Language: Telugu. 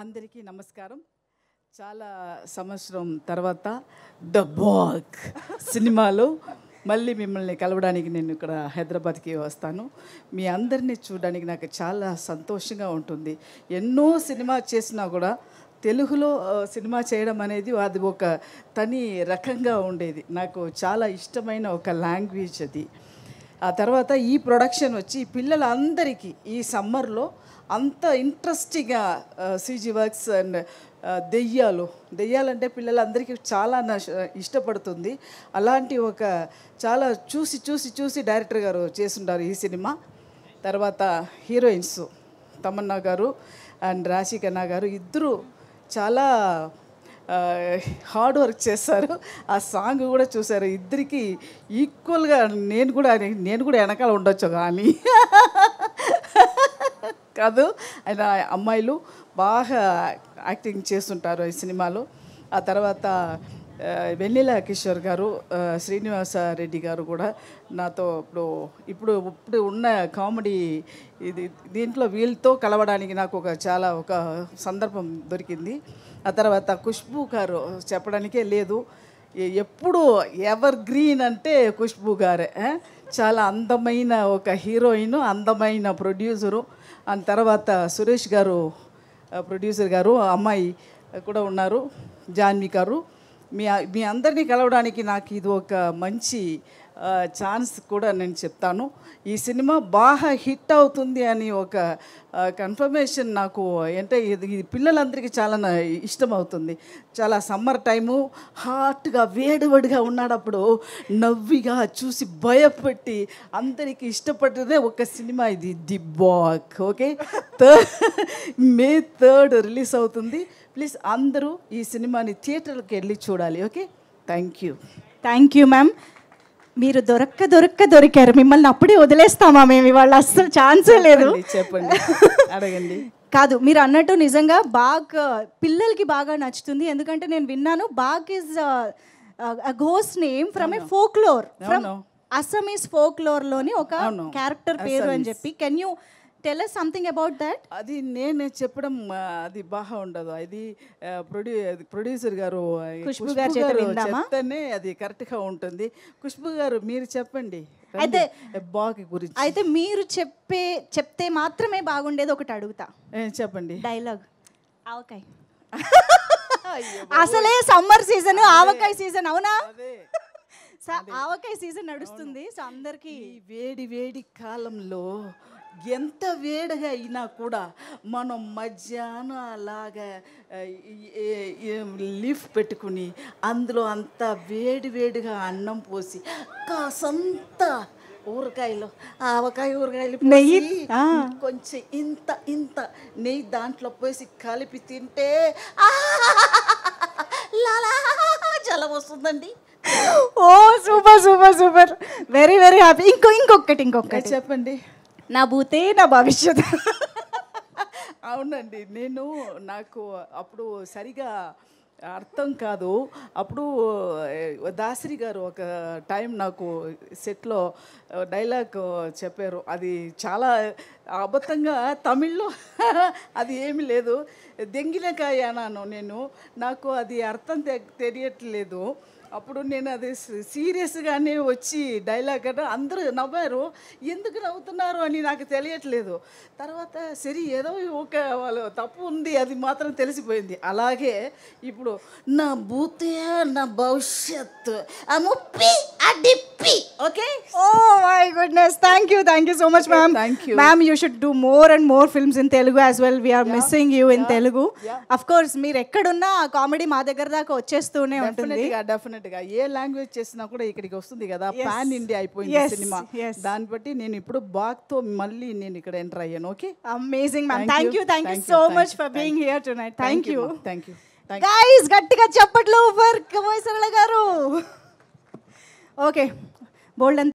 అందరికీ నమస్కారం. చాలా సంవత్సరం తర్వాత ద బాగ్ సినిమాలో మళ్ళీ మిమ్మల్ని కలవడానికి నేను ఇక్కడ హైదరాబాద్కి వస్తాను. మీ అందరినీ చూడడానికి నాకు చాలా సంతోషంగా ఉంటుంది. ఎన్నో సినిమా చేసినా కూడా తెలుగులో సినిమా చేయడం అనేది అది ఒక తని రకంగా ఉండేది. నాకు చాలా ఇష్టమైన ఒక లాంగ్వేజ్ అది. ఆ తర్వాత ఈ ప్రొడక్షన్ వచ్చి పిల్లలందరికీ ఈ సమ్మర్లో అంత ఇంట్రెస్టింగ్గా సీజీ వర్క్స్ అండ్ దెయ్యాలంటే పిల్లలందరికీ చాలా ఇష్టపడుతుంది. అలాంటి ఒక చాలా చూసి డైరెక్టర్ గారు చేస్తుంటారు ఈ సినిమా. తర్వాత హీరోయిన్స్ తమన్నా గారు అండ్ రాశి ఖన్నా గారు ఇద్దరు చాలా హార్డ్ వర్క్ చేస్తారు. ఆ సాంగ్ కూడా చూసారు. ఇద్దరికి ఈక్వల్గా నేను కూడా వెనకాల ఉండొచ్చు కానీ కాదు. ఆయన అమ్మాయిలు బాగా యాక్టింగ్ చేస్తుంటారు ఈ సినిమాలో. ఆ తర్వాత వెన్నెల కిషోర్ గారు, శ్రీనివాస రెడ్డి గారు కూడా నాతో ఇప్పుడు ఉన్న కామెడీ దీంట్లో వీళ్ళతో కలవడానికి నాకు ఒక సందర్భం దొరికింది. ఆ తర్వాత ఖుష్బూ గారు చెప్పడానికే లేదు, ఎప్పుడు ఎవర్ గ్రీన్ అంటే ఖుష్బూ గారే. చాలా అందమైన ఒక హీరోయిన్, అందమైన ప్రొడ్యూసరు. ఆ తర్వాత సురేష్ గారు ప్రొడ్యూసర్ గారు, అమ్మాయి కూడా ఉన్నారు జాన్వి గారు. మీ అందరినీ కలవడానికి నాకు ఇది ఒక మంచి ఛాన్స్ కూడా నేను చెప్తాను. ఈ సినిమా బాగా హిట్ అవుతుంది అని ఒక కన్ఫర్మేషన్ నాకు అంటే ఇది పిల్లలందరికీ చాలా ఇష్టమవుతుంది. చాలా సమ్మర్ టైము హాట్గా వేడిగా ఉన్నాడప్పుడు నవ్విగా చూసి భయపెట్టి అందరికీ ఇష్టపడ్డదే ఒక సినిమా ఇది, the bag. Okay, May 3rd release అవుతుంది. ప్లీజ్ అందరూ ఈ సినిమాని థియేటర్కి వెళ్ళి చూడాలి. Okay, thank you ma'am. మీరు దొరికారు. మిమ్మల్ని అప్పుడే వదిలేస్తామా మేము ఇవాళ? అస్సలు ఛాన్సే లేదు. చెప్పండి, అడగండి. కాదు, మీరు అన్నట్టు నిజంగా బాగ్ పిల్లలకి బాగా నచ్చుతుంది. ఎందుకంటే నేను విన్నాను Bagh is ghost name from a folklore, from Assamese ఫోక్లోర్లోని ఒక క్యారెక్టర్ పేరు అని చెప్పి. Can you tell us something about that? అది నేను చెప్పడం అది బాగా ఉండదు. అది ప్రొడ్యూసర్ గారు ఖుష్బూ గారు చెప్తేనే అది కరెక్ట్గా ఉంటుంది. ఖుష్బూ గారు మీరు చెప్పండి అయితే బాగ్ గురించి. అయితే మీరు చెప్తే మాత్రమే బాగుండేది. ఒకటి అడుగుతా, చెప్పండి. డైలాగ్ ఆవకాయ. అసలే సమ్మర్ సీజన్, ఆవకాయ సీజన్. అవునా? ఆవకాయ సీజన్ నడుస్తుంది. సో అందరికి వేడి కాలంలో ఎంత వేడిగా అయినా కూడా మనం మధ్యాహ్నం అలాగా లీఫ్ పెట్టుకుని అందులో అంత వేడిగా అన్నం పోసి కాసంత ఊరకాయలు, ఊరకాయలు నెయ్యి కొంచెం ఇంత నెయ్యి దాంట్లో పోసి కలిపి తింటే జలం వస్తుందండి. ఓ సూపర్, వెరీ హ్యాపీ. ఇంకొకటి చెప్పండి. నా భూతే నా భవిష్యత్. అవునండి, నాకు అప్పుడు సరిగా అర్థం కాదు. అప్పుడు దాసరి గారు ఒక టైం నాకు సెట్లో డైలాగ్ చెప్పారు. అది చాలా అబద్ధంగా తమిళ్లో అది ఏమీ లేదు. దెంగిలకాయ అన్నాను నాకు అది అర్థం తెలియట్లేదు. అప్పుడు నేను అది సీరియస్గానే వచ్చి డైలాగ్ అంటే అందరూ నవ్వారు. ఎందుకు నవ్వుతున్నారు అని నాకు తెలియట్లేదు. తర్వాత సరే ఏదో ఒక వాళ్ళు తప్పు ఉంది అది మాత్రం తెలిసిపోయింది. అలాగే ఇప్పుడు నా భూతే నా భవిష్యత్తు okay. Oh my goodness, thank you so much ma'am. Ma'am, you should do more and more films in Telugu as well. We are missing you in Telugu. Of course మీరు ఎక్కడున్నా కామెడీ మా దగ్గర దాకా వచ్చేస్తూనే ఉంటుంది. డెఫినెట్గా ఏ లాంగ్వేజ్ చేసినా కూడా ఇక్కడికి వస్తుంది కదా. పాన్ ఇండియా అయిపోయింది సినిమా. దాన్ని బట్టి నేను ఇప్పుడు బాగ్తో మళ్ళీ నేను ఇక్కడ ఎంటర్ అయ్యాను. Okay, amazing ma'am. Thank you so much for being here tonight. Thank you guys. గట్టిగా చప్పట్లు ఫర్ కమోయ్ సరళ గారు. ఓకే, బోల్డ్